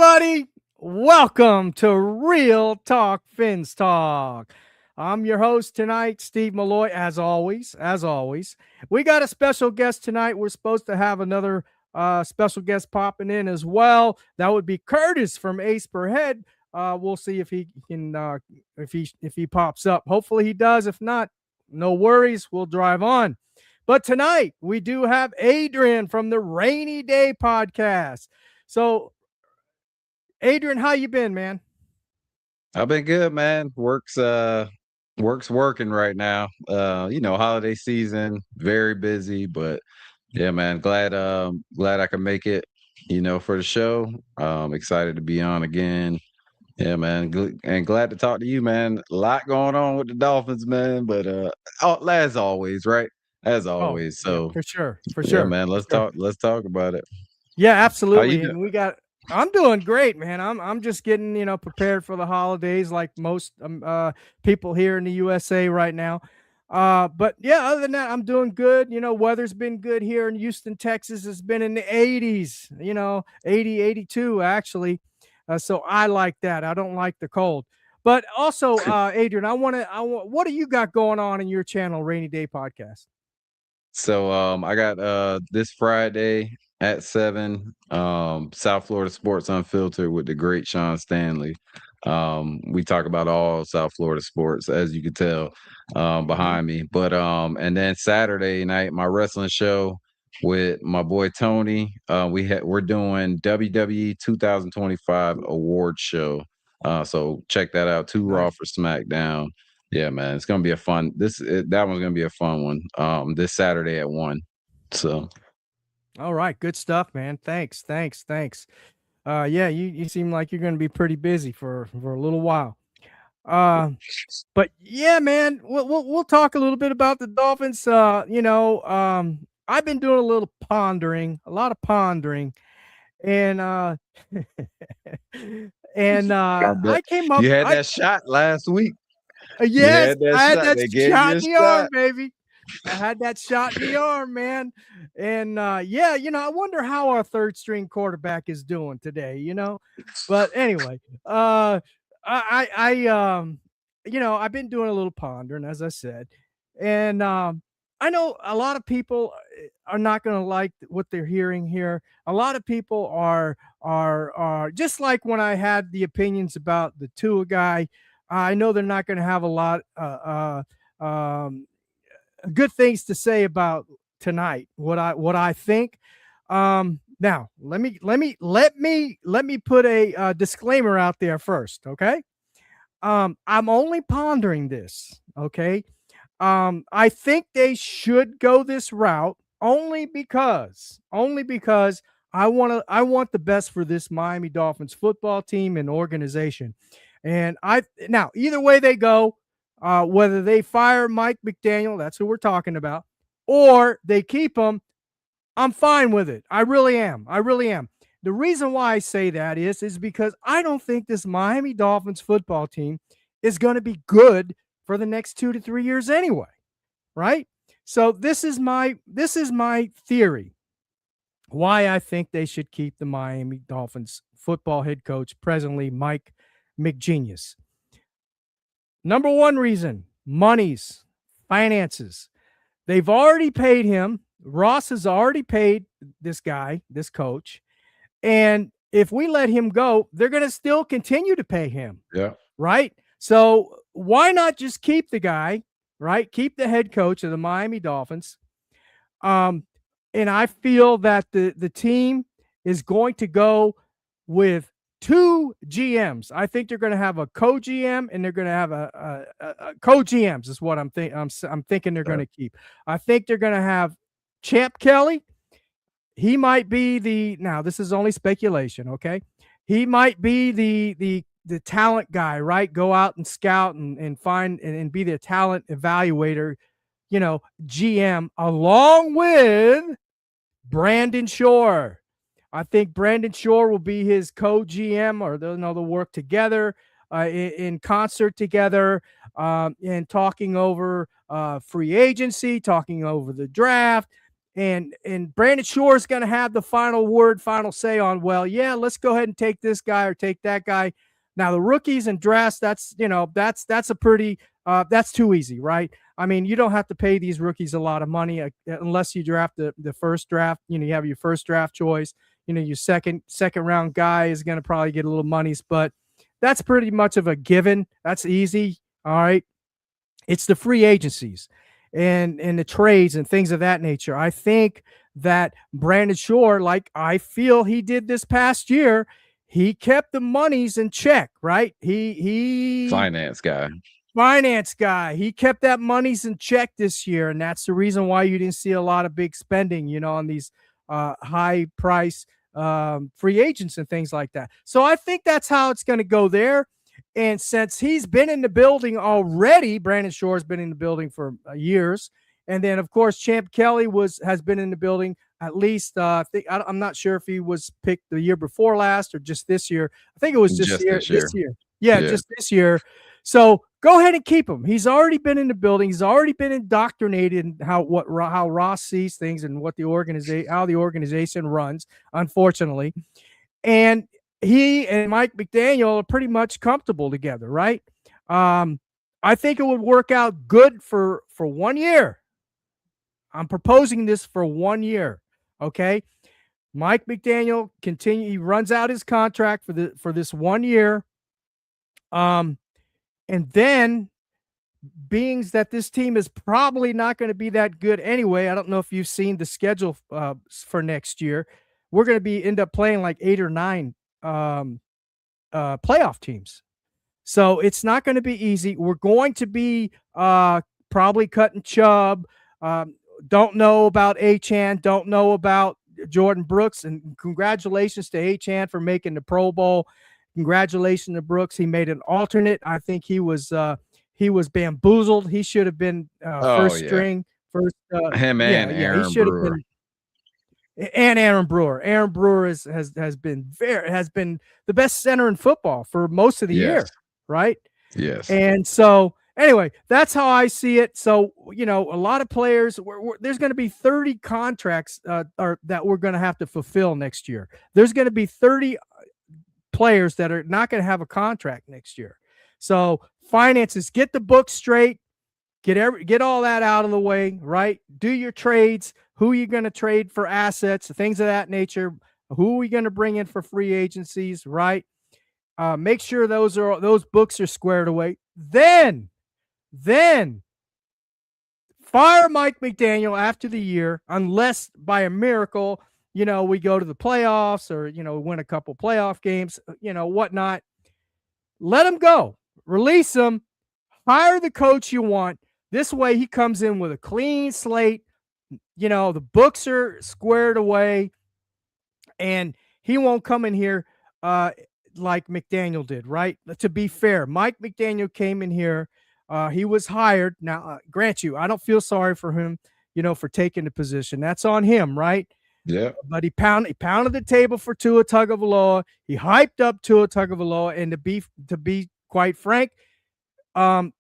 everybody. Welcome to Real Talk Phins Talk. I'm your host tonight, Steve Molloy, as always. We got a special guest tonight. We're supposed to have another special guest popping in as well. That would be Curtis from Ace Per Head. We'll see if he can if he pops up. Hopefully he does. If not, no worries. We'll drive on. But tonight we do have Adrian from the Rainy Day podcast. So, Adrian, how you been, man? I've been good, man. Work's working right now. Holiday season, very busy, but yeah, man, glad I could make it, for the show. Excited to be on again. Yeah, man, and glad to talk to you, man. A lot going on with the Dolphins, man, but as always, right? As Oh, always. yeah, So, for sure, yeah, man, for let's sure. talk about it. Yeah, How you absolutely. doing? And I'm doing great, man. I'm just getting prepared for the holidays, like most people here in the USA right now. But yeah, other than that, I'm doing good. Weather's been good here in Houston, Texas. It's been in the 80s. 80, 82 actually. So I like that. I don't like the cold. But also, Adrian, what do you got going on in your channel, Rainy Day Podcast? So I got this Friday at 7, South Florida Sports Unfiltered with the great Sean Stanley. We talk about all South Florida sports, as you can tell behind me. But and then Saturday night, my wrestling show with my boy Tony. We're doing WWE 2025 award show. So check that out. Two Raw Nice. for SmackDown. Yeah, man, it's gonna be a fun. That one's gonna be a fun one. This Saturday at 1. So All right, good stuff, man. Thanks. Yeah, you seem like you're going to be pretty busy for a little while. Uh, but yeah, man, we'll talk a little bit about the Dolphins. I've been doing a lot of pondering, and I bet I came up. you had that shot last week. You Yes, had that I had shot. that They gave shot you a in the arm, shot. baby. I had that shot in the arm, man. And yeah, I wonder how our third string quarterback is doing today. But anyway, I've been doing a little pondering, as I said. And I know a lot of people are not going to like what they're hearing here. A lot of people are just like when I had the opinions about the Tua guy. I know they're not going to have a lot good things to say about tonight. What I think. Now let me put a disclaimer out there first, okay? I'm only pondering this, okay? I think they should go this route only because I want the best for this Miami Dolphins football team and organization. And now either way they go, whether they fire Mike McDaniel, that's who we're talking about, or they keep him, I'm fine with it. I really am. The reason why I say that is because I don't think this Miami Dolphins football team is going to be good for the next 2 to 3 years anyway, right? So this is my theory why I think they should keep the Miami Dolphins football head coach, presently Mike McGenius. Number one reason, monies, finances. They've already paid him. Ross has already paid this guy, this coach. And if we let him go, they're going to still continue to pay him. Yeah. Right? So why not just keep the guy, right? Keep the head coach of the Miami Dolphins. And I feel that the team is going to go with two GMs. I think they're going to have a co-GM and they're going to have a co-GMs is what I'm thinking they're going to keep. I think they're going to have Champ Kelly. He might be now this is only speculation, okay? He might be the talent guy, right? Go out and scout and find and be the talent evaluator, GM, along with Brandon Shore. I think Brandon Shore will be his co-GM, or they'll work together in concert together, and talking over free agency, talking over the draft, And Brandon Shore is going to have the final word, final say on, well, yeah, let's go ahead and take this guy or take that guy. Now the rookies and drafts, that's a pretty that's too easy, right? I mean, you don't have to pay these rookies a lot of money unless you draft the first draft. You have your first draft choice. Your second round guy is going to probably get a little monies, but that's pretty much of a given. That's easy. All right. It's the free agencies and the trades and things of that nature. I think that Brandon Shore, like I feel he did this past year, he kept the monies in check, right? He finance guy. He kept that monies in check this year, and that's the reason why you didn't see a lot of big spending, on these high price free agents and things like that. So I think that's how it's going to go there. And since he's been in the building already, Brandon Shore's been in the building for years. And then, of course, Champ Kelly has been in the building at least. I'm not sure if he was picked the year before last or just this year. I think it was just this year. Yeah, just this year. So go ahead and keep him. He's already been in the building. He's already been indoctrinated in how Ross sees things and how the organization runs, unfortunately. And he and Mike McDaniel are pretty much comfortable together, right? I think it would work out good for 1 year. I'm proposing this for 1 year, okay? Mike McDaniel he runs out his contract for this 1 year. And then, being that this team is probably not going to be that good anyway, I don't know if you've seen the schedule for next year. We're going to end up playing like 8 or 9 playoff teams. So it's not going to be easy. We're going to be probably cutting Chubb. Don't know about Achane. Don't know about Jordan Brooks. And congratulations to Achane for making the Pro Bowl. Congratulations to Brooks. He made an alternate. I think he was bamboozled. He should have been first string. Him and Aaron Brewer. And Aaron Brewer. Aaron Brewer has been the best center in football for most of the year, right? Yes. And so anyway, that's how I see it. So a lot of players. There's going to be 30 contracts that we're going to have to fulfill next year. There's going to be 30 players that are not going to have a contract next year. So finances, get the book straight. Get all that out of the way, right? Do your trades. Who are you going to trade for assets, things of that nature? Who are we going to bring in for free agencies, right? Make sure those books are squared away. Then fire Mike McDaniel after the year, unless by a miracle, we go to the playoffs or, win a couple playoff games, whatnot. Let him go. Release him. Hire the coach you want. This way he comes in with a clean slate. The books are squared away, and he won't come in here like McDaniel did, right? To be fair, Mike McDaniel came in here. He was hired. Now, grant you, I don't feel sorry for him, for taking the position. That's on him, right? Yeah. But he pounded the table for Tua Tagovailoa. He hyped up Tua Tagovailoa, and to be quite frank, Tua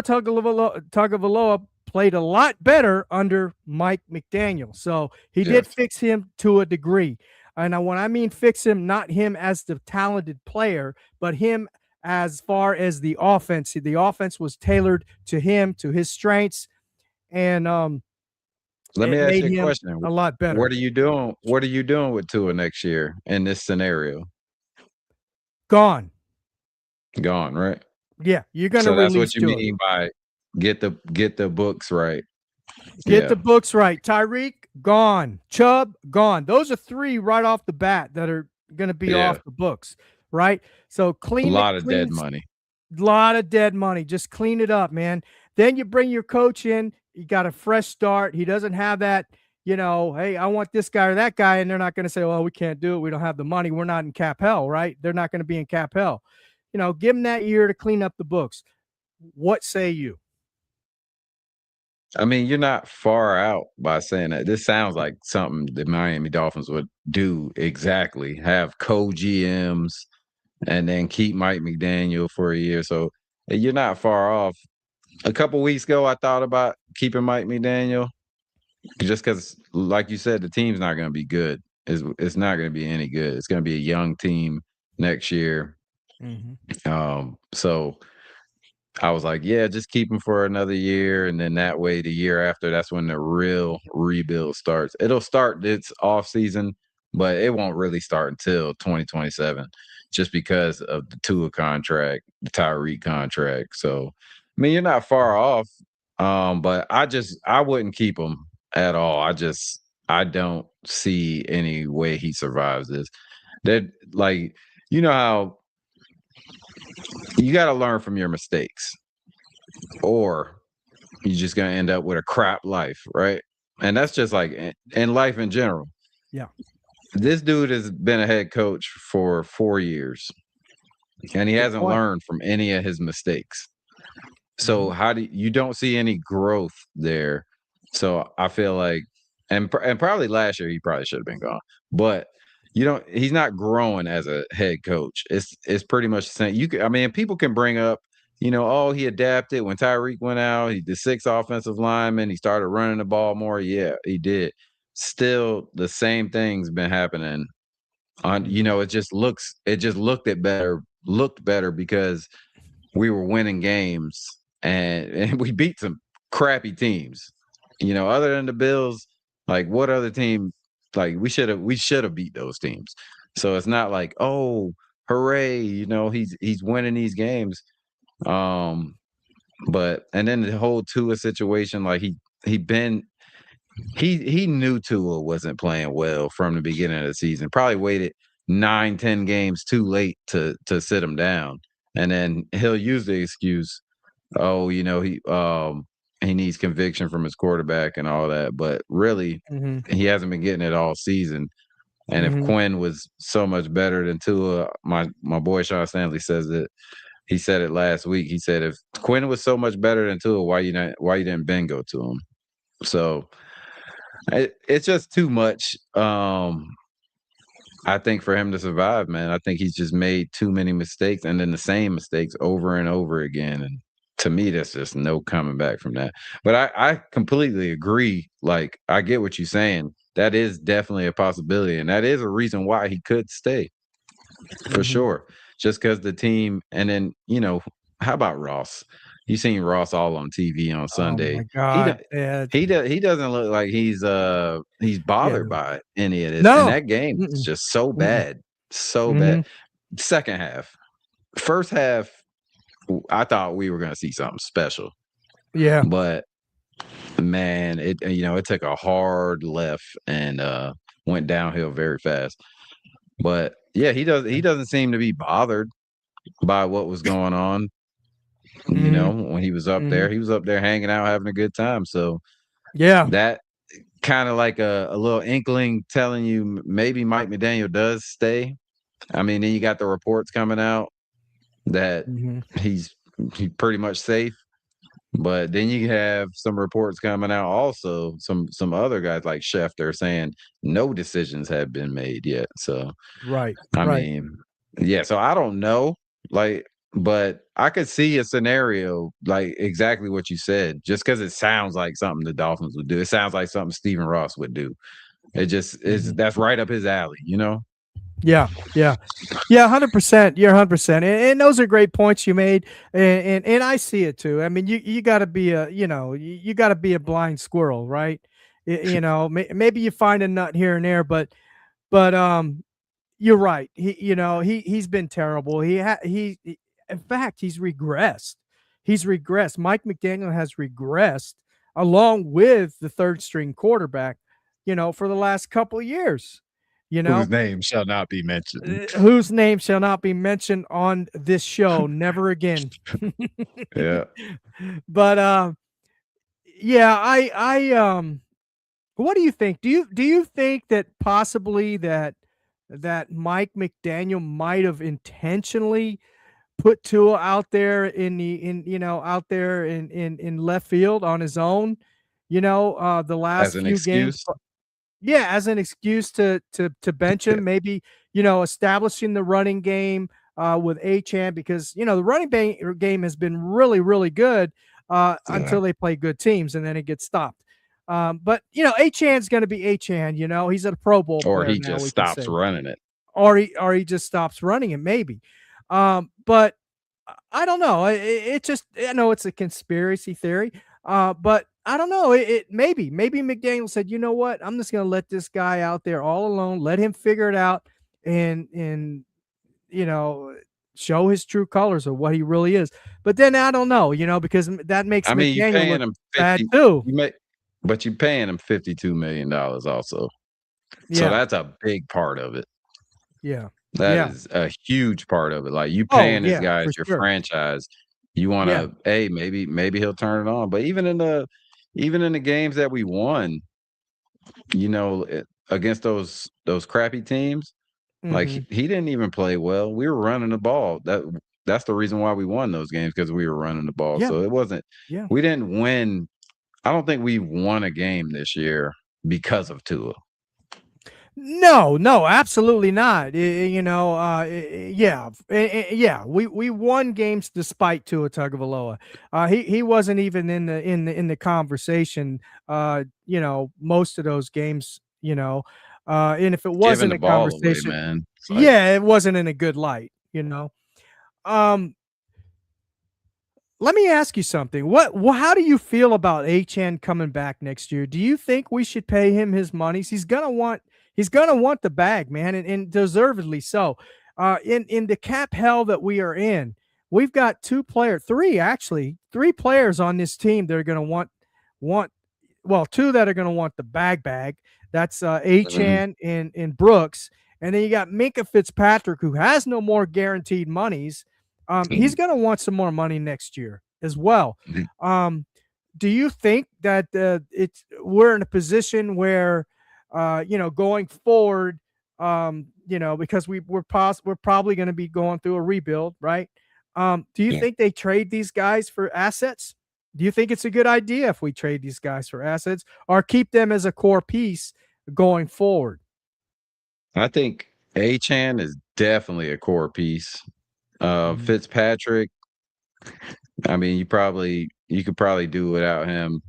Tagovailoa played a lot better under Mike McDaniel. So he did fix him to a degree. And when I mean fix him, not him as the talented player, but him as far as the offense. The offense was tailored to him, to his strengths. And let me ask you a question. A lot better. What are you doing with Tua next year in this scenario? Gone, right? Yeah, you're going to So release that's what you Tua. mean by get the books right. Get the books right. Tyreek, gone. Chubb, gone. Those are 3 right off the bat that are going to be off the books, right? So clean a lot of dead money. A lot of dead money. Just clean it up, man. Then you bring your coach in. You got a fresh start. He doesn't have that, hey, I want this guy or that guy, and they're not going to say, well, we can't do it. We don't have the money. We're not in cap hell, right? They're not going to be in cap hell. Give them that year to clean up the books. What say you? I mean, you're not far out by saying that. This sounds like something the Miami Dolphins would do exactly. Have co-GMs and then keep Mike McDaniel for a year. So you're not far off. A couple weeks ago, I thought about keeping Mike McDaniel. just because, like you said, the team's not going to be good. It's not going to be any good. It's going to be a young team next year. Mhm. So I was like, yeah, just keep him for another year, and then that way, the year after, that's when the real rebuild starts. It'll start its off season, but it won't really start until 2027, just because of the Tua contract, the Tyreek contract. So, I mean, you're not far off, but I wouldn't keep him at all. I don't see any way he survives this. That like you know how you got to learn from your mistakes, or you're just gonna end up with a crap life, right? And that's just like in life in general. Yeah. This dude has been a head coach for 4 years, and he Good hasn't point. learned from any of his mistakes. So Mhm. how do you don't see any growth there? So I feel like, and probably last year he probably should have been gone, but you don't. He's not growing as a head coach. It's pretty much the same. I mean, people can bring up, oh, he adapted when Tyreek went out. He did 6 offensive linemen. He started running the ball more. Yeah, he did. Still, the same thing's been happening. Mhm. It just looked better because we were winning games, and we beat some crappy teams. Other than the Bills, like what other team? Like we should have beat those teams. So it's not like, oh, hooray! He's winning these games. Um, but and then the whole Tua situation, like he been he knew Tua wasn't playing well from the beginning of the season. Probably waited 9, 10 games too late to sit him down, and then he'll use the excuse, oh, he needs conviction from his quarterback and all that. But really, Mhm. he hasn't been getting it all season. And if Mhm. Quinn was so much better than Tua, my boy Sean Stanley says that he said it last week. He said if Quinn was so much better than Tua, why you didn't Ben go to him? So it's just too much. I think for him to survive, man, I think he's just made too many mistakes, and then the same mistakes over and over again. And to me, there's just no coming back from that. But I completely agree. Like, I get what you're saying. That is definitely a possibility, and that is a reason why he could stay for Mhm. sure. Just because the team, and then how about Ross? You seen Ross all on TV on Oh my Sunday. He do, god. Yeah. he doesn't look like he's Yeah. bothered by any of this. And No. that game is Mm-mm. just so Mm-mm. bad, so bad. Mhm. Second half, first half, I thought we were gonna see something special, Yeah. but man, it took a hard left and went downhill very fast. But yeah, he doesn't seem to be bothered by what was going on. Mhm. When Mhm. he was up there hanging out, having a good time. So Yeah. that kind of like a little inkling telling you maybe Mike McDaniel does stay. I mean, then you got the reports coming out that Mhm. he's pretty much safe. But then you have some reports coming out also, some other guys like Schefter saying no decisions have been made yet. So Right. I Right. mean, yeah, so I don't know, like, but I could see a scenario like exactly what you said, just because it sounds like something the Dolphins would do. It sounds like something Stephen Ross would do. It just is Mhm. that's right up his alley. Yeah. Yeah. Yeah, 100%. You're 100%. And those are great points you made. And I see it too. I mean, you got to be you got to be a blind squirrel, right? Maybe you find a nut here and there, but you're right. He's been terrible. In fact, he's regressed. He's regressed. Mike McDaniel has regressed along with the third string quarterback, for the last couple of years. You Whose know, name shall not be mentioned. whose name shall not be mentioned on this show never again. Yeah. But yeah, I what do you think? Do you think that possibly that Mike McDaniel might have intentionally put Tua out there out there in left field on his own, the As last an few games? excuse? Yeah, as an excuse to bench Yeah. him, maybe, establishing the running game with Achane, because the game has been really, really good Yeah. until they play good teams, and then it gets stopped. But Achan's going to be Achan. He's a Pro Bowl Or player he now. just We can stops say, running it. or he just stops running it, maybe. But I don't know. It just I know it's a conspiracy theory, but I don't know. It maybe McDaniel said, you know what, I'm just going to let this guy out there all alone, let him figure it out, and you know show his true colors of what he really is. But then I don't know, because that makes I mean, you McDaniel paying look him bad 50, too. but you paying him $52 million also. So Yeah, that's a big part of it. yeah, That yeah. is a huge part of it. Like, you Oh paying this yeah, guy for as your sure. franchise. You Yeah. wanna, hey, maybe he'll turn it on. But even in the games that we won, against those crappy teams, like, Hmm. he didn't even play well. We were running the ball. That's the reason why we won those games, because we were running the ball. Yeah, So it wasn't, yeah. we didn't win. I don't think we won a game this year because of Tua. No, no, absolutely not. Yeah, yeah. We won games despite Tua Tagovailoa. He wasn't even in the conversation. Most of those games. And if it was Giving in the a ball away, conversation, man. It's like, yeah, it wasn't in a good light. Um, Let me ask you something. How do you feel about HN coming back next year? Do you think we should pay him his monies? He's gonna want the bag, man, and deservedly so. In the cap hell that we are in, we've got three players on this team that are gonna want well, two that are gonna want the bag. That's mhm. Achan and Brooks. And then you got Minka Fitzpatrick, who has no more guaranteed monies. He's going to want some more money next year as well. Um, do you think that we're in a position where, going forward, because we're probably going to be going through a rebuild, right? Do you Yeah. think they trade these guys for assets? Do you think it's a good idea if we trade these guys for assets or keep them as a core piece going forward? I think Achan is definitely a core piece. Mhm, Fitzpatrick, I mean, you could probably do without him.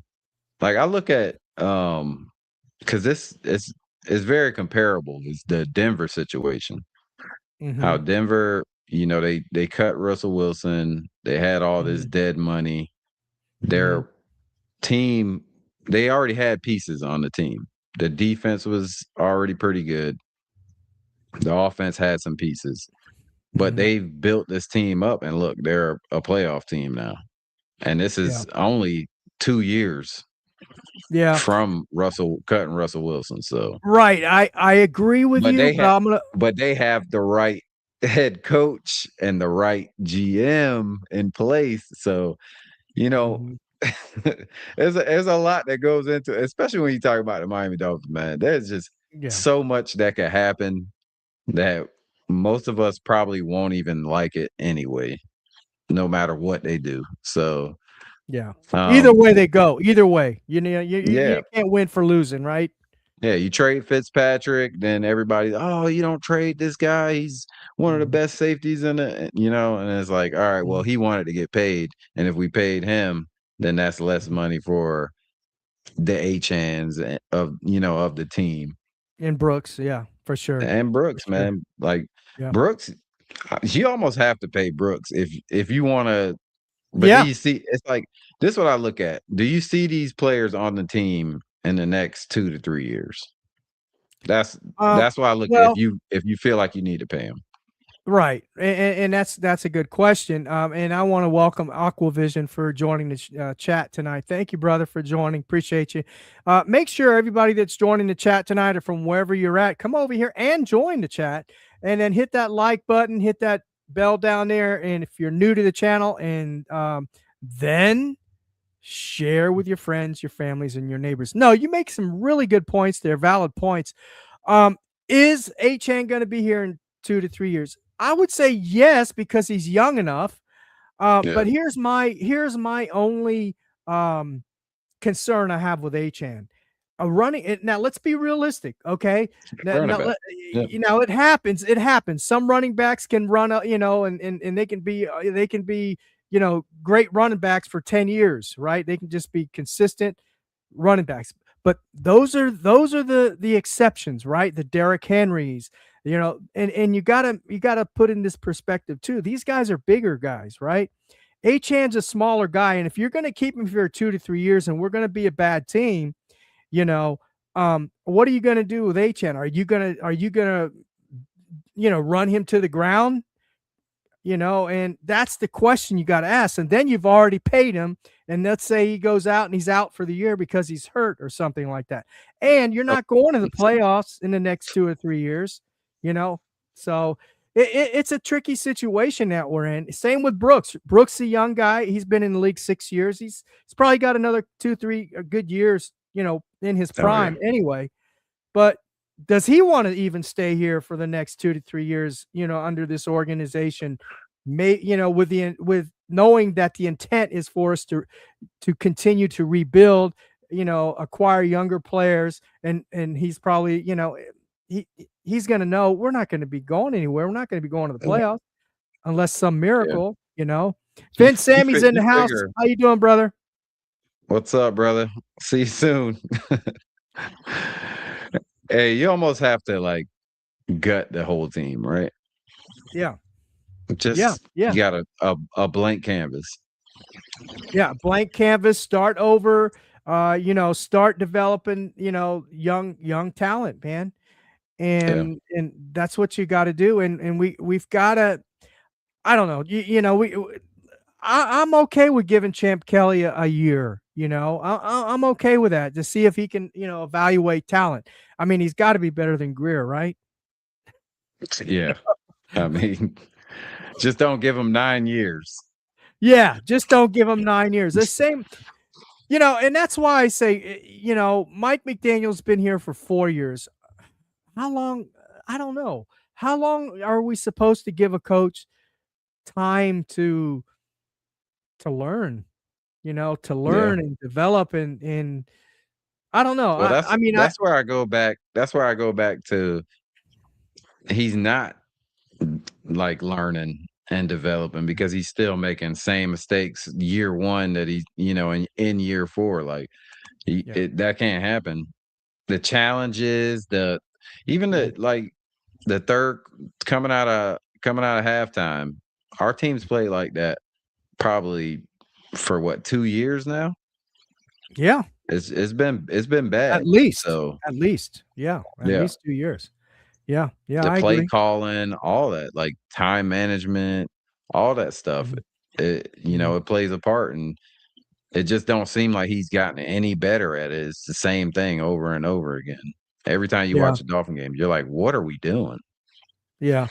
Like, I look at, because this is very comparable. It's the Denver situation. How mhm, Denver, they cut Russell Wilson. They had all this mhm, dead money. mhm. Their team, they already had pieces on the team. The defense was already pretty good. The offense had some pieces, but Mhm. they've built this team up, and look, they're a playoff team now. And this Yeah. is only 2 years Yeah. from Russell cutting Russell Wilson. So, Right. I agree with but you, they but have, I'm gonna. but they have the right head coach and the right GM in place. So, you know, Mhm. there's a lot that goes into, especially when you talk about the Miami Dolphins, man. There's just Yeah. so much that could happen that most of us probably won't even like it anyway, no matter what they do. So, Yeah. Either um, way they go, either way, you yeah, can't win for losing, right? yeah, you trade Fitzpatrick, then everybody, oh, you don't trade this guy. He's one of the Mhm, best safeties in and it's like, all right, well, mhm. he wanted to get paid. And if we paid him, then that's less money for the H hands of the team. And Brooks, yeah, for sure. And For Brooks, sure. man, like, Yeah. Brooks, you almost have to pay Brooks if you want to. But do Yeah. you see? It's like, this is what I look at. Do you see these players on the team in the next 2 to 3 years? That's Um, that's why I look at, well, if you feel like you need to pay him. right, and that's a good question. And I want to welcome Aquavision for joining the chat tonight. Thank you, brother, for joining. Appreciate you. Make sure everybody that's joining the chat tonight or from wherever you're at, come over here and join the chat, and then hit that like button, hit that bell down there, and if you're new to the channel, and then share with your friends, your families, and your neighbors. No, you make some really good points there, valid points. Um, is Achan going to be here in 2 to 3 years? I would say yes because he's young enough. Yeah, But here's my only um, concern I have with Achan. A running it now. Let's be realistic, okay? Now, running now, back. Yeah, it happens. It happens. Some running backs can run, and they can be great running backs for 10 years, right? They can just be consistent running backs. But those are the exceptions, right? The Derrick Henrys, and you gotta put in this perspective too. These guys are bigger guys, right? Achan's a smaller guy, and if you're going to keep him for 2 to 3 years, and we're going to be a bad team, you know, what are you going to do with Achan? Are you gonna run him to the ground? And that's the question you got to ask. And then you've already paid him. And let's say he goes out and he's out for the year because he's hurt or something like that. And you're not going to the playoffs in the next 2 or 3 years, you know? So it's a tricky situation that we're in. Same with Brooks. Brooks, a young guy. He's been in the league 6 years. He's probably got another 2, 3 good years, in his prime anyway. But does he want to even stay here for the next 2 to 3 years, under this organization? With knowing that the intent is for us to continue to rebuild, acquire younger players, and he's probably, he's going to know we're not going to be going anywhere. We're not going to be going to the playoffs unless some miracle, Phins, Sammy's in the house. How you doing, brother? What's up, brother? See you soon. Hey, you almost have to gut the whole team, right? Yeah. You got a blank canvas. Yeah, blank canvas, start over, start developing, young talent, man. And that's what you got to do. And we've got to, I don't know, I'm okay with giving Champ Kelly a year. I'm okay with that to see if he can, evaluate talent. I mean, he's got to be better than Greer, right? Yeah. I mean, just don't give him 9 years. Yeah, just don't give him 9 years. The same, and that's why I say, Mike McDaniel's been here for 4 years. How long? I don't know. How long are we supposed to give a coach time to learn? To learn and develop and I don't know. Well, I mean, that's where I go back. That's where I go back to. He's not learning and developing because he's still making same mistakes year one that he, in year four. That can't happen. The challenges, the third coming out of halftime, our team's played like that probably for what, 2 years now? Yeah. It's been bad. At least. Yeah. At Yeah. least 2 years. Yeah. Yeah. The I play agree. calling, all that, time management, all that stuff. It plays a part, and it just don't seem like he's gotten any better at it. It's the same thing over and over again. Every time you watch a Dolphin game, you're like, "What are we doing?" Yeah.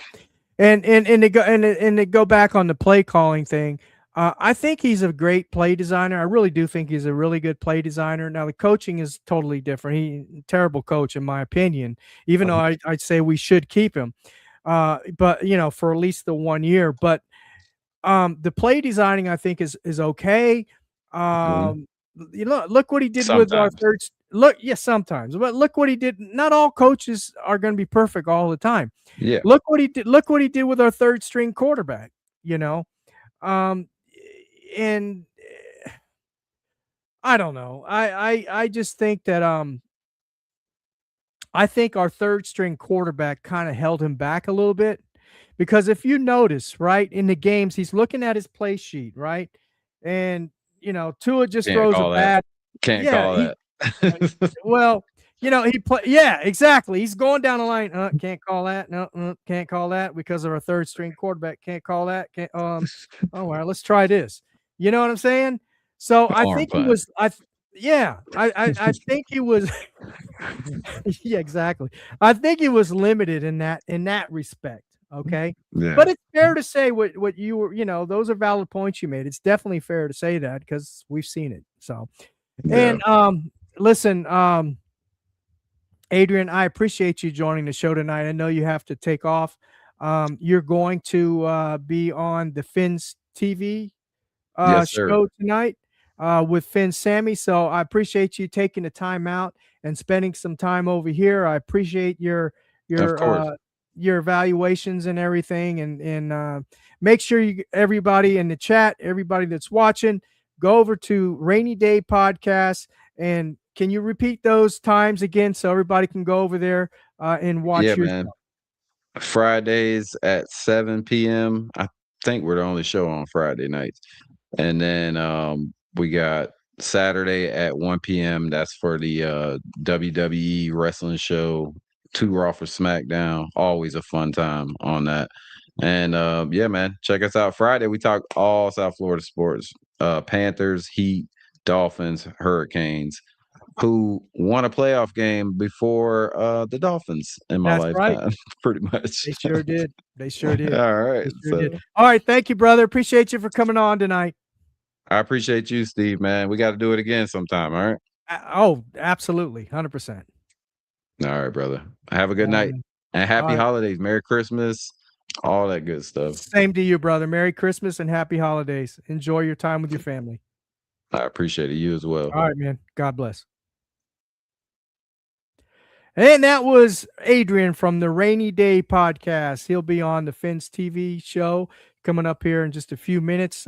And to go back on the play calling thing, I think he's a great play designer. I really do think he's a really good play designer. Now the coaching is totally different. He terrible coach in my opinion, even though I'd say we should keep him. But for at least the 1 year. But the play designing I think is okay. Look what he did with our third. Sometimes, but look what he did. Not all coaches are going to be perfect all the time. Yeah. Look what he did. Look what he did with our third string quarterback. And I don't know. I just think that I think our third string quarterback kind of held him back a little bit, because if you notice, right, in the games, he's looking at his play sheet, right, and Tua just throws a bad. Can't call that. Well, he play. Yeah, exactly. He's going down the line. Can't call that. No, can't call that because of our third string quarterback. Can't call that. Can't. Oh, all right. Let's try this. You know what I'm saying? So I think he was. I think he was. Yeah, exactly. I think he was limited in that respect. Okay. Yeah. But it's fair to say what you were. Those are valid points you made. It's definitely fair to say that because we've seen it. So, and listen, Adrian, I appreciate you joining the show tonight. I know you have to take off. You're going to be on the Phins TV show tonight with Phins Sammy. So I appreciate you taking the time out and spending some time over here. I appreciate your evaluations and everything. And make sure everybody in the chat, everybody that's watching, go over to Rainy Day Podcast and Can you repeat those times again so everybody can go over there and Yeah, watch your man. show? Fridays at 7 p.m. I think we're the only show on Friday nights. And then we got Saturday at 1 p.m. That's for the WWE wrestling show, Two Raw for SmackDown. Always a fun time on that. And yeah, man, check us out. Friday, we talk all South Florida sports. Panthers, Heat, Dolphins, Hurricanes, who won a playoff game before the Dolphins in my That's right. lifetime, pretty much. They sure did. They sure did. All right. They sure did. So All right. Thank you, brother. Appreciate you for coming on tonight. I appreciate you, Steve, man. We got to do it again sometime. All right. Oh, absolutely. 100%. All right, brother. Have a good All night right. and All happy right. holidays. Merry Christmas, all that good stuff. Same to you, brother. Merry Christmas and happy holidays. Enjoy your time with your family. I appreciate it. You as well. All right, man. God bless. And that was Adrian from the Rainy Day Podcast. He'll be on the Phins TV show coming up here in just a few minutes.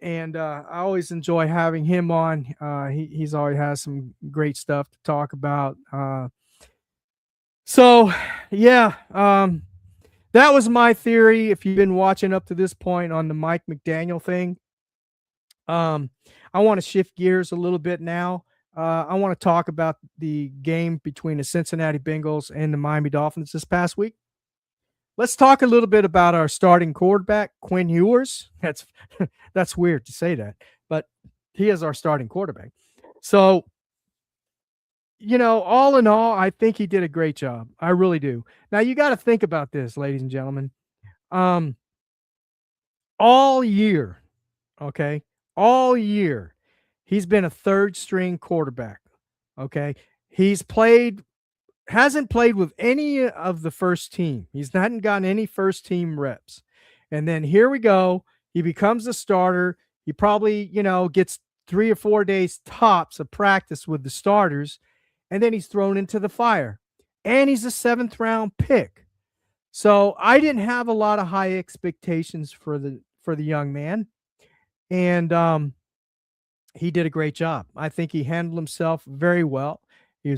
And I always enjoy having him on. He's always has some great stuff to talk about. So, yeah, that was my theory. If you've been watching up to this point on the Mike McDaniel thing, I want to shift gears a little bit now. I want to talk about the game between the Cincinnati Bengals and the Miami Dolphins this past week. Let's talk a little bit about our starting quarterback, Quinn Ewers. That's weird to say that, but he is our starting quarterback. So, all in all, I think he did a great job. I really do. Now, you got to think about this, ladies and gentlemen. All year, okay, all year, he's been a third string quarterback. Okay. Hasn't played with any of the first team. He's not gotten any first team reps. And then here we go. He becomes a starter. He probably, gets 3 or 4 days tops of practice with the starters. And then he's thrown into the fire. And he's a 7th round pick. So I didn't have a lot of high expectations for the young man. And he did a great job. I think he handled himself very well. He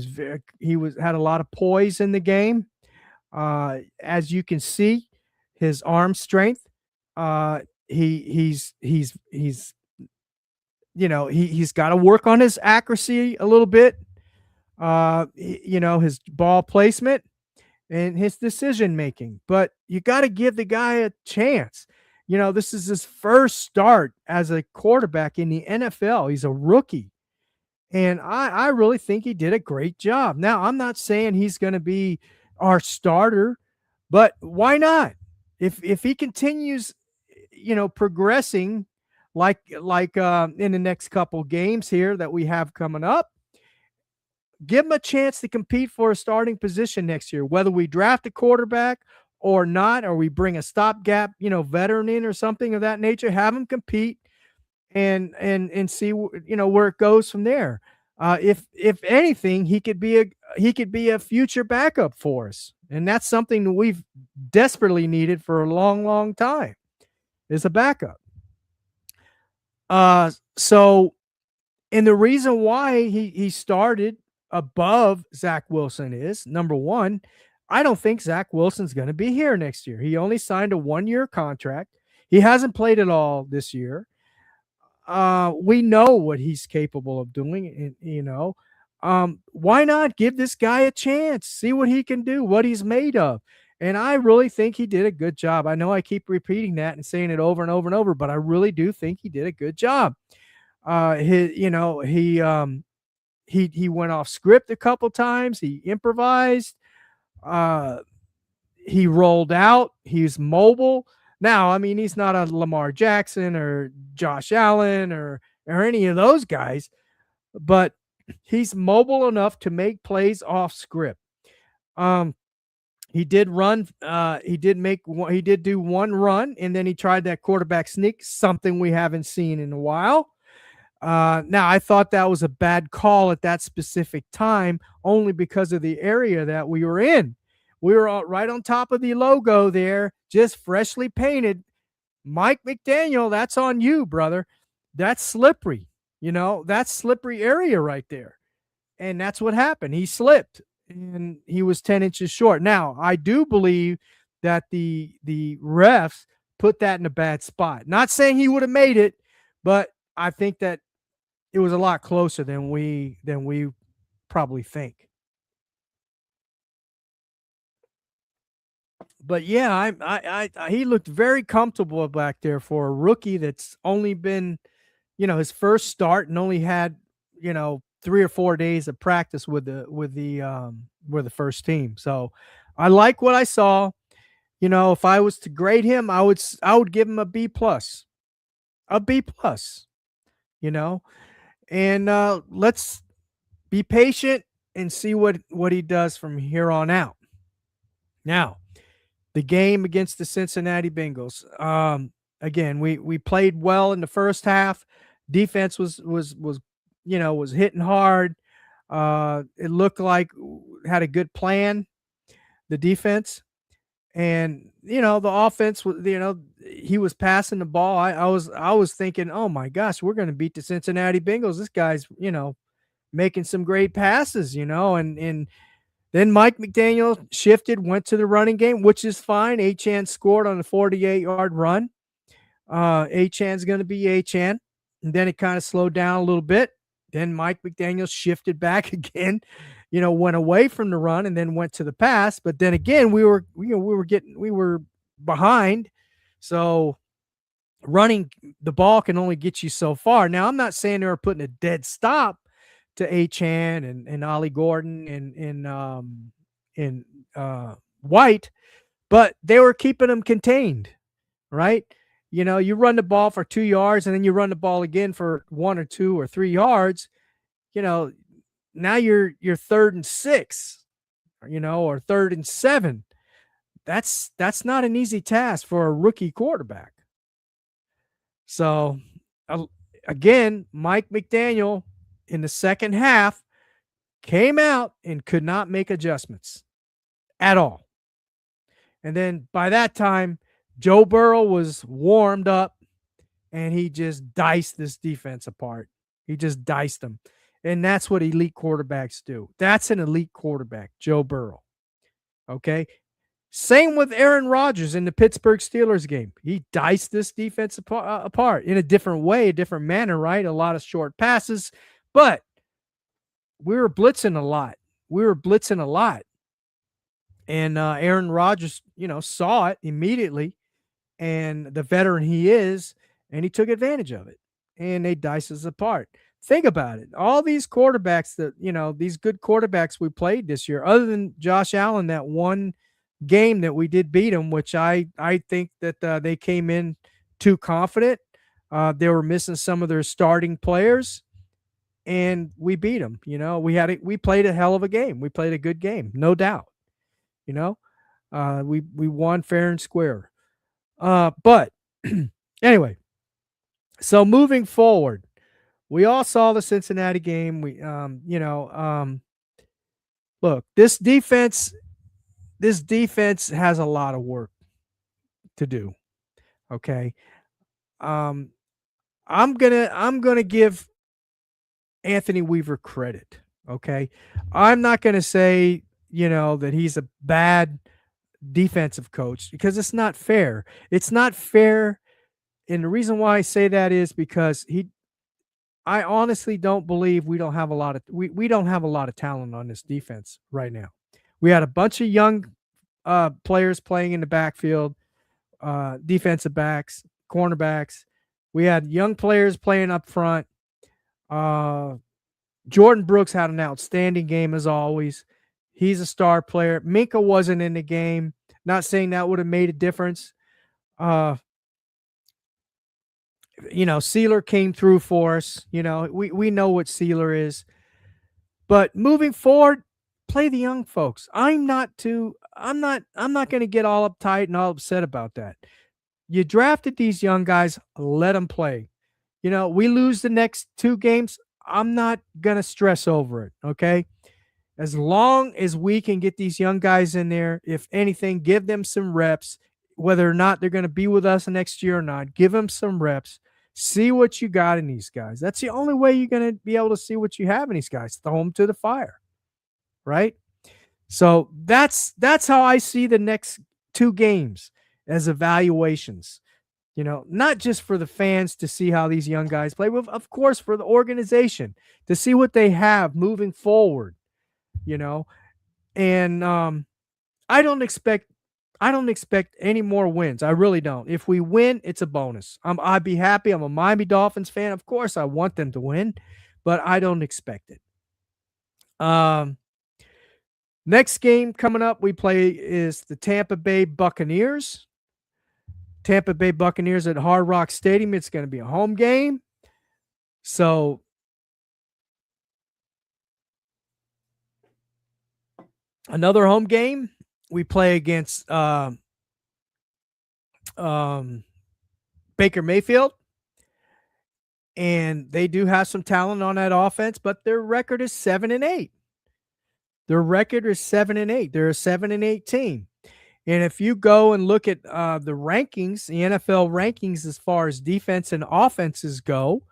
had a lot of poise in the game. As you can see, his arm strength. He's got to work on his accuracy a little bit. His ball placement and his decision making. But you got to give the guy a chance. This is his first start as a quarterback in the NFL. He's a rookie. And I really think he did a great job. Now, I'm not saying he's going to be our starter, but why not? If he continues, progressing like in the next couple games here that we have coming up, give him a chance to compete for a starting position next year, whether we draft a quarterback or not, or we bring a stopgap, veteran in or something of that nature, have him compete and see where it goes from there. If anything, he could be a future backup for us, and that's something that we've desperately needed for a long time, is a backup. So, and the reason why he started above Zach Wilson is, number one, I don't think Zach Wilson's going to be here next year. He only signed a 1-year contract. He hasn't played at all this year. We know what he's capable of doing. Why not give this guy a chance, see what he can do, what he's made of. And I really think he did a good job. I know I keep repeating that and saying it over and over and over, but I really do think he did a good job. He went off script a couple times. He improvised. He rolled out. He's mobile. Now, I mean, he's not a Lamar Jackson or Josh Allen or any of those guys, but he's mobile enough to make plays off script. He did run. He did do one run, and then he tried that quarterback sneak, something we haven't seen in a while. Now, I thought that was a bad call at that specific time, only because of the area that we were in. We were right on top of the logo there, just freshly painted. Mike McDaniel, that's on you, brother. That's slippery. That's slippery area right there. And that's what happened. He slipped and he was 10 inches short. Now, I do believe that the refs put that in a bad spot. Not saying he would have made it, but I think that it was a lot closer than we probably think. But yeah, he looked very comfortable back there for a rookie that's only been, his first start and only had, 3 or 4 days of practice with the first team. So I like what I saw. If I was to grade him, I would give him a B plus, a B plus. You know, and let's be patient and see what he does from here on out. Now, the game against the Cincinnati Bengals. Again, we played well in the first half. Defense was hitting hard. It looked like had a good plan. The defense and the offense was he was passing the ball. I was thinking, oh my gosh, we're going to beat the Cincinnati Bengals. This guy's making some great passes, and then Mike McDaniel shifted, went to the running game, which is fine. Achan scored on a 48-yard run. Achan's going to be Achan. And then it kind of slowed down a little bit. Then Mike McDaniel shifted back again, went away from the run and then went to the pass. But then again, we were behind. So running the ball can only get you so far. Now, I'm not saying they were putting a dead stop to Achan and Ollie Gordon and White, but they were keeping them contained, right? You run the ball for 2 yards and then you run the ball again for 1 or 2 or 3 yards. Now you're 3rd and 6, or 3rd and 7. That's not an easy task for a rookie quarterback. So again, Mike McDaniel in the second half came out and could not make adjustments at all. And then by that time, Joe Burrow was warmed up and he just diced this defense apart. He just diced them. And that's what elite quarterbacks do. That's an elite quarterback, Joe Burrow. Okay. Same with Aaron Rodgers in the Pittsburgh Steelers game. He diced this defense apart in a different way, a different manner, right? A lot of short passes, but we were blitzing a lot. And Aaron Rodgers, saw it immediately, and the veteran he is, and he took advantage of it. And they diced us apart. Think about it. All these quarterbacks these good quarterbacks we played this year, other than Josh Allen, that one game that we did beat them, which I think that they came in too confident. They were missing some of their starting players, and we beat them. We played a hell of a game. We played a good game, no doubt. We won fair and square. But anyway, so moving forward, we all saw the Cincinnati game. Look, this defense has a lot of work to do. Okay. I'm gonna give Anthony Weaver credit. Okay. I'm not gonna say, that he's a bad defensive coach because it's not fair. It's not fair. And the reason why I say that is because I honestly don't believe we don't have a lot of talent on this defense right now. We had a bunch of young players playing in the backfield, defensive backs, cornerbacks. We had young players playing up front. Jordan Brooks had an outstanding game as always. He's a star player. Minka wasn't in the game. Not saying that would have made a difference. Sealer came through for us. We know what Sealer is. But moving forward, play the young folks. I'm not going to get all uptight and all upset about that. You drafted these young guys, let them play. We lose the next 2 games. I'm not going to stress over it. Okay. As long as we can get these young guys in there, if anything, give them some reps, whether or not they're going to be with us next year or not, give them some reps See what you got in these guys. That's the only way you're going to be able to see what you have in these guys. Throw them to the fire, right? So that's how I see the next two games as evaluations. Not just for the fans to see how these young guys play, but of course for the organization to see what they have moving forward. You know, and I don't expect any more wins. I really don't. If we win, it's a bonus. I'd be happy. I'm a Miami Dolphins fan. Of course, I want them to win, but I don't expect it. Next game coming up, we play is the Tampa Bay Buccaneers. Tampa Bay Buccaneers at Hard Rock Stadium. It's going to be a home game. So another home game. We play against Baker Mayfield. And they do have some talent on that offense, but their record is 7-8. Their record is 7-8. They're a 7-8 team. And if you go and look at the rankings, the NFL rankings as far as defense and offenses go,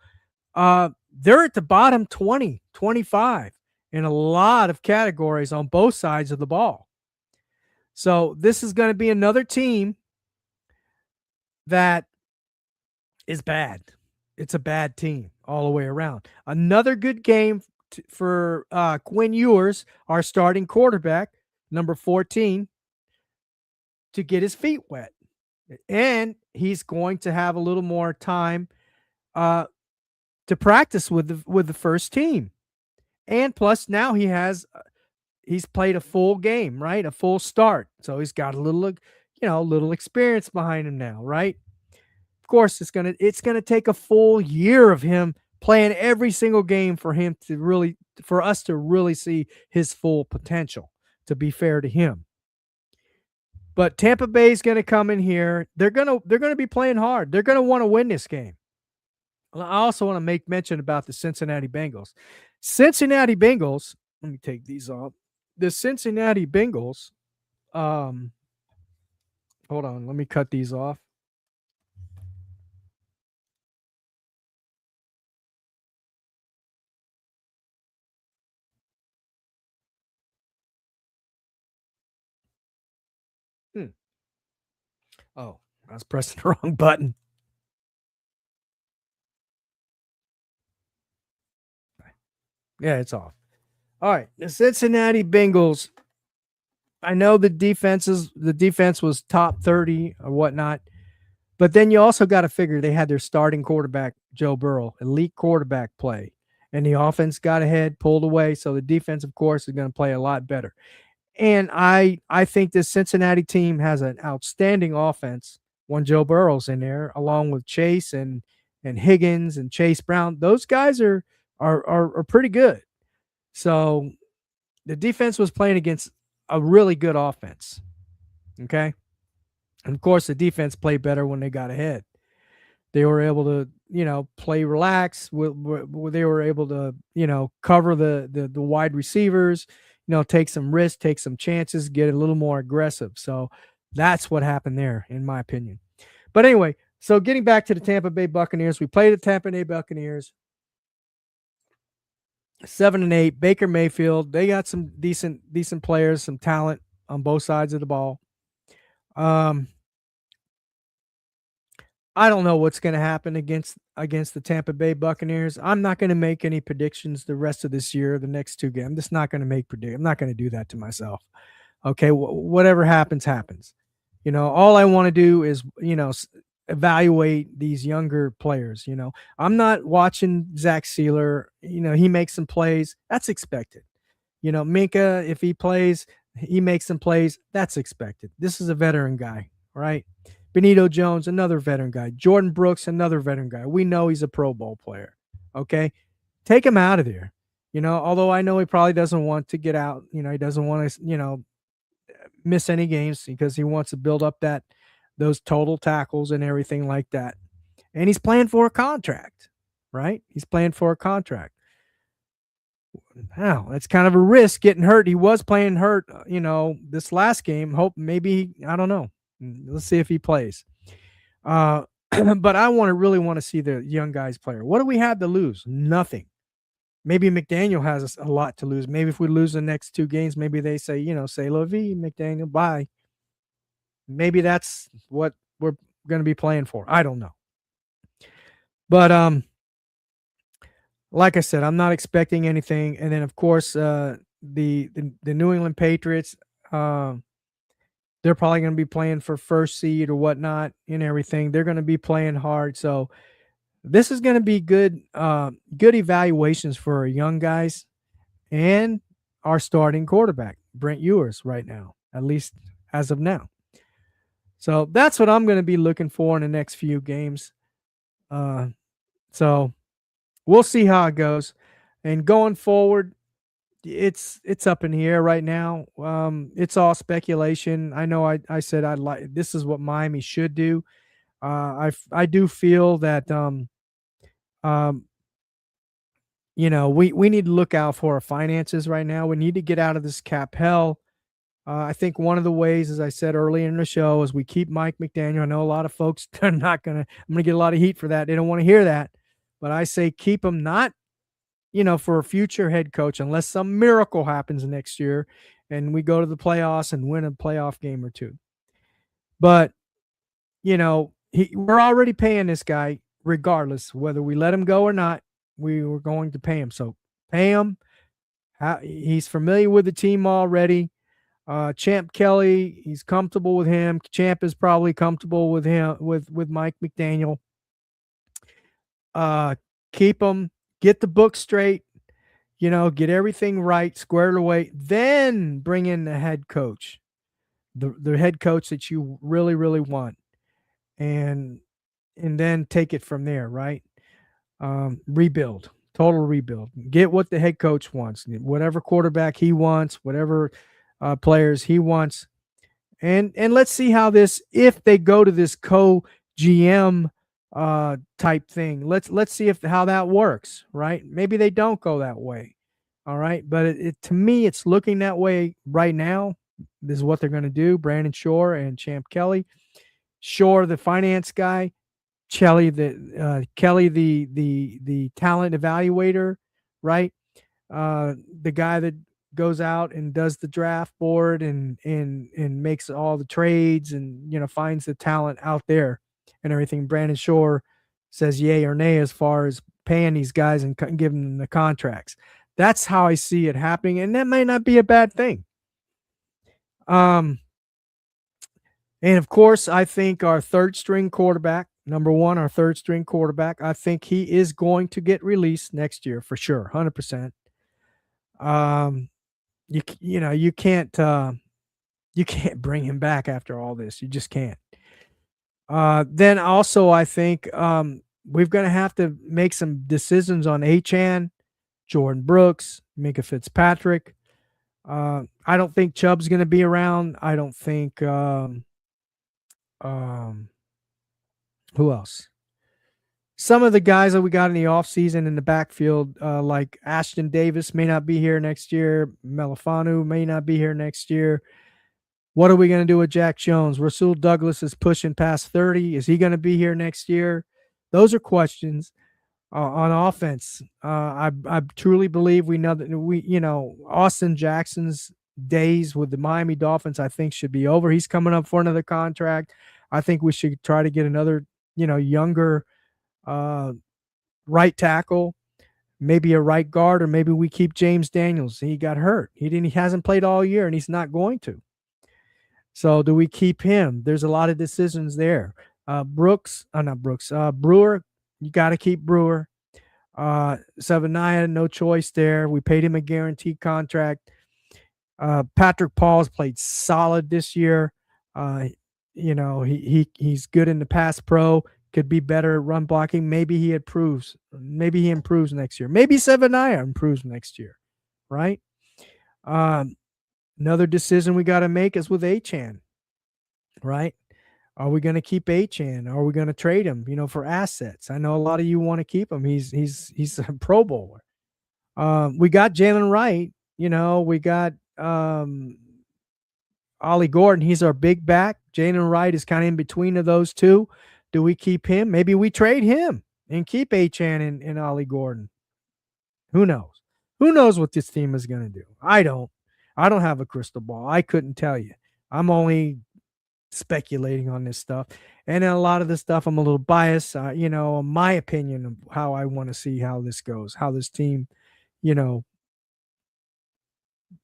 they're at the bottom 20, 25 in a lot of categories on both sides of the ball. So this is going to be another team that is bad. It's a bad team all the way around. Another good game for Quinn Ewers, our starting quarterback, number 14, to get his feet wet. And he's going to have a little more time to practice with the first team. And plus now he's played a full game, right? A full start. So he's got a little experience behind him now, right? Of course, it's gonna take a full year of him playing every single game for us to really see his full potential, to be fair to him. But Tampa Bay is going to come in here. They're going to be playing hard. They're going to want to win this game. I also want to make mention about the Cincinnati Bengals. Cincinnati Bengals, let me take these off. The Cincinnati Bengals, hold on, let me cut these off. Oh, I was pressing the wrong button. Yeah, it's off. All right, the Cincinnati Bengals. I know the defense was top 30 or whatnot, but then you also got to figure they had their starting quarterback, Joe Burrow, elite quarterback play, and the offense got ahead, pulled away, so the defense, of course, is going to play a lot better. And I think this Cincinnati team has an outstanding offense when Joe Burrow's in there, along with Chase and Higgins and Chase Brown. Those guys are pretty good. So the defense was playing against a really good offense. Okay. And of course, the defense played better when they got ahead. They were able to, play relax. They were able to, cover the wide receivers, take some risks, take some chances, get a little more aggressive. So that's what happened there, in my opinion. But anyway, so getting back to the Tampa Bay Buccaneers, we played the Tampa Bay Buccaneers. 7-8. Baker Mayfield. They got some decent players, some talent on both sides of the ball. I don't know what's going to happen against the Tampa Bay Buccaneers. I'm not going to make any predictions the rest of this year, the next two games. I'm just not going to make predictions. I'm not going to do that to myself. Okay, whatever happens, happens. All I want to do is, evaluate these younger players. I'm not watching Zach Sealer. He makes some plays. That's expected. Minka, if he plays, he makes some plays. That's expected. This is a veteran guy, right? Benito Jones, another veteran guy. Jordan Brooks, another veteran guy. We know he's a Pro Bowl player. Okay, take him out of there. Although I know he probably doesn't want to get out. He doesn't want to, miss any games because he wants to build up those total tackles and everything like that. And he's playing for a contract, right? He's playing for a contract. Wow, that's kind of a risk getting hurt. He was playing hurt, this last game. Hope maybe, I don't know. Let's see if he plays. but I really want to see the young guys play. What do we have to lose? Nothing. Maybe McDaniel has a lot to lose. Maybe if we lose the next 2 games, maybe they say, "Say la vie, McDaniel, bye." Maybe that's what we're going to be playing for. I don't know. But like I said, I'm not expecting anything. And then of course, the New England Patriots, they're probably going to be playing for first seed or whatnot and everything. They're going to be playing hard. So this is going to be good evaluations for our young guys and our starting quarterback, Brent Ewers, right now, at least as of now. So that's what I'm going to be looking for in the next few games. So we'll see how it goes. And going forward, it's up in the air right now. It's all speculation. I know I said I'd like this is what Miami should do. I do feel that um, we need to look out for our finances right now. We need to get out of this cap hell. I think one of the ways, as I said earlier in the show, is we keep Mike McDaniel. I know a lot of folks are not gonna. I'm gonna get a lot of heat for that. They don't want to hear that, but I say keep him, not for a future head coach, unless some miracle happens next year and we go to the playoffs and win a playoff game or two. But we're already paying this guy regardless whether we let him go or not. We were going to pay him, so pay him. He's familiar with the team already. Champ Kelly, he's comfortable with him. Champ is probably comfortable with him, with Mike McDaniel. Keep him, get the book straight, get everything right, squared away, then bring in the head coach, the head coach that you really, really want, and then take it from there, right? Rebuild, total rebuild. Get what the head coach wants, whatever quarterback he wants, whatever players he wants, and let's see how if they go to this co-GM type thing. Let's see how that works, right? Maybe they don't go that way. All right, but to me, it's looking that way right now. This is what they're going to do. Brandon Shore and Champ Kelly. Shore, the finance guy. Kelly, the talent evaluator, right? The guy that goes out and does the draft board and makes all the trades and finds the talent out there and everything. Brandon Shore says yay or nay as far as paying these guys and giving them the contracts. That's how I see it happening, and that may not be a bad thing. And of course, I think our third string quarterback, number one, our third string quarterback, I think he is going to get released next year for sure, 100%. You can't bring him back after all this. You just can't. Then also, I think we're going to have to make some decisions on Achane, Jordan Brooks, Minka Fitzpatrick. I don't think Chubb's going to be around. I don't think who else? Some of the guys that we got in the offseason in the backfield, like Ashton Davis, may not be here next year. Melifanu may not be here next year. What are we going to do with Jack Jones? Rasul Douglas is pushing past 30. Is he going to be here next year? Those are questions. On offense, I truly believe we know that Austin Jackson's days with the Miami Dolphins, I think, should be over. He's coming up for another contract. I think we should try to get another, younger right tackle, maybe a right guard, or maybe we keep James Daniels. He got hurt. He hasn't played all year, and he's not going to. So do we keep him? There's a lot of decisions there. Brewer, you got to keep Brewer. Savania, no choice there. We paid him a guaranteed contract. Patrick Paul's played solid this year. He's good in the pass pro. Could be better at run blocking. Maybe he improves. Maybe he improves next year. Maybe Savania improves next year, right? Another decision we got to make is with Achane, right? Are we going to keep Achane? Are we going to trade him, for assets? I know a lot of you want to keep him. He's a Pro Bowler. We got Jalen Wright. We got Ollie Gordon. He's our big back. Jalen Wright is kind of in between of those two. Do we keep him? Maybe we trade him and keep Achan and Ollie Gordon. Who knows? Who knows what this team is going to do? I don't. I don't have a crystal ball. I couldn't tell you. I'm only speculating on this stuff. And then a lot of this stuff, I'm a little biased, my opinion of how I want to see how this goes, how this team, you know,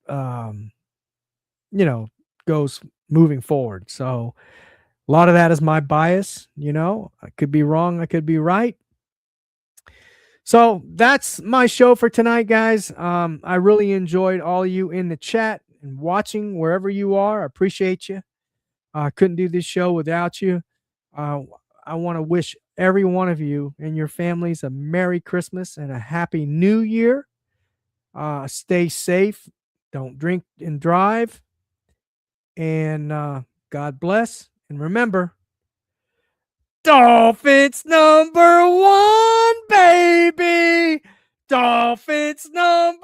um, goes moving forward. So a lot of that is my bias. I could be wrong. I could be right. So that's my show for tonight, guys. I really enjoyed all of you in the chat and watching wherever you are. I appreciate you. I couldn't do this show without you. I want to wish every one of you and your families a Merry Christmas and a Happy New Year. Stay safe. Don't drink and drive. And God bless. And remember, Dolphins #1, baby. Dolphins #1.